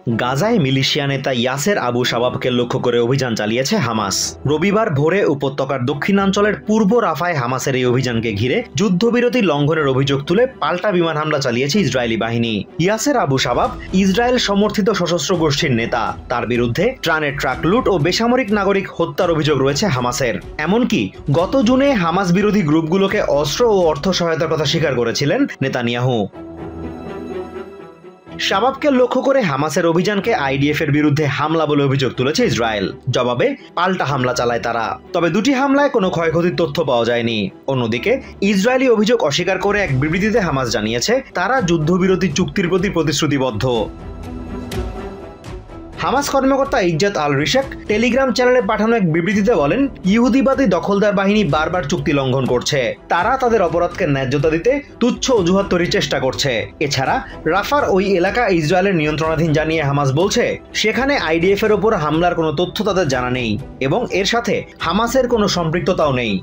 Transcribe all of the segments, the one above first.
গাজায় মিলিশিয়া নেতা ইয়াসের আবু শাবাবকে লক্ষ্য করে অভিযান চালিয়েছে হামাস। রবিবার ভোরে উপত্যকার দক্ষিণাঞ্চলের পূর্ব রাফায় হামাসের এই অভিযানকে ঘিরে যুদ্ধবিরতি লঙ্ঘনের অভিযোগ তুলে পাল্টা বিমান হামলা চালিয়েছে ইসরায়েলি বাহিনী। ইয়াসের আবু শাবাব ইসরায়েল সমর্থিত সশস্ত্র গোষ্ঠীর নেতা। তার বিরুদ্ধে ত্রাণের ট্রাক লুট ও বেসামরিক নাগরিক হত্যার অভিযোগ রয়েছে হামাসের। এমনকি গত জুনে হামাস বিরোধী গ্রুপগুলোকে অস্ত্র ও অর্থ সহায়তার কথা স্বীকার করেছিলেন নেতানিয়াহু। শাবাবকে লক্ষ্য করে হামাসের অভিযানকে আইডিএফ এর বিরুদ্ধে হামলা বলে অভিযোগ তুলেছে ইসরায়েল। জবাবে পাল্টা হামলা চালায় তারা। তবে দুটি হামলায় কোনো ক্ষয়ক্ষতির তথ্য পাওয়া যায়নি। অন্যদিকে ইসরায়েলি অভিযোগ অস্বীকার করে এক বিবৃতিতে হামাস জানিয়েছে তারা যুদ্ধবিরতি চুক্তির প্রতি প্রতিশ্রুতিবদ্ধ। হামাস কর্মকর্তা ইজ্জাত আল রিশাক টেলিগ্রাম চ্যানেলে পাঠানো এক বিবৃতিতে বলেন, ইহুদিবাদী দখলদার বাহিনী বারবার চুক্তি লঙ্ঘন করছে। তারা তাদের অপরাধকে ন্যায্যতা দিতে তুচ্ছ অজুহাত তৈরির চেষ্টা করছে। এছাড়া রাফার ওই এলাকা ইসরায়েলের নিয়ন্ত্রণাধীন জানিয়ে হামাস বলছে সেখানে আইডিএফ এর ওপর হামলার কোনো তথ্য তাদের জানা নেই এবং এর সাথে হামাসের কোনো সম্পৃক্ততাও নেই।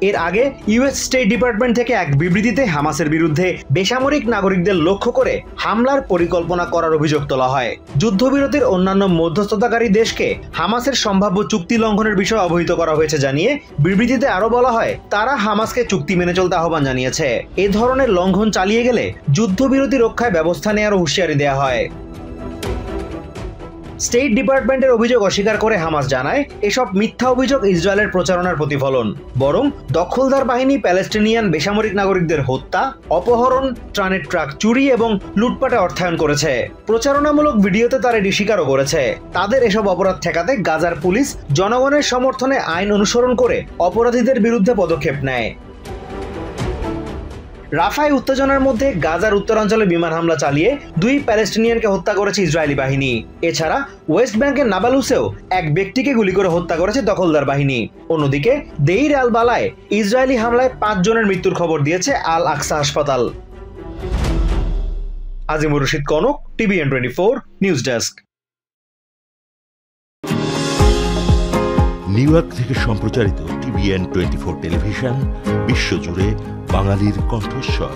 এর আগে ইউএস স্টেট ডিপার্টমেন্ট থেকে এক বিবৃতিতে হামাসের বিরুদ্ধে বেসামরিক নাগরিকদের লক্ষ্য করে হামলার পরিকল্পনা করার অভিযোগ তোলা হয়। যুদ্ধবিরতির অন্যান্য মধ্যস্থতাকারী দেশকে হামাসের সম্ভাব্য চুক্তি লঙ্ঘনের বিষয়ে অবহিত করা হয়েছে জানিয়ে বিবৃতিতে আরো বলা হয় তারা হামাসকে চুক্তি মেনে চলতে আহ্বান জানিয়েছে। এ ধরনের লঙ্ঘন চালিয়ে গেলে যুদ্ধবিরতি রক্ষায় ব্যবস্থা নেওয়ার হুঁশিয়ারি দেওয়া হয়। স্টেট ডিপার্টমেন্টের অভিযোগ অস্বীকার করে হামাস জানায় এসব মিথ্যা অভিযোগ ইসরায়েলের প্রচারণার প্রতিফলন। বরং দখলদার বাহিনী প্যালেস্টিনিয়ান বেসামরিক নাগরিকদের হত্যা, অপহরণ, ত্রাণের ট্রাক চুরি এবং লুটপাটে অর্থায়ন করেছে। প্রচারণামূলক ভিডিওতে তারা এটি স্বীকারও করেছে। তাদের এসব অপরাধ ঠেকাতে গাজার পুলিশ জনগণের সমর্থনে আইন অনুসরণ করে অপরাধীদের বিরুদ্ধে পদক্ষেপ নেয়। রাফায় উত্তেজনার মধ্যে গাজার উত্তরাঞ্চলে বিমান হামলা চালিয়ে 2 প্যালেস্টিনিয়ানকে হত্যা করেছে ইসরায়েলি বাহিনী। এছাড়া ওয়েস্ট ব্যাংকের নাবালুসেও এক ব্যক্তিকে গুলি করে হত্যা করেছে দখলদার বাহিনী। অন্যদিকে দেইর আল বালায় ইসরায়েলি হামলায় 5 জনের মৃত্যুর খবর দিয়েছে আল আকসা হাসপাতাল। Azimur Rashid Kanak, TVN24 news desk. New York থেকে সম্প্রচারিত TVN24 টেলিভিশন বিশ্বজুড়ে বাঙালির কণ্ঠস্বর।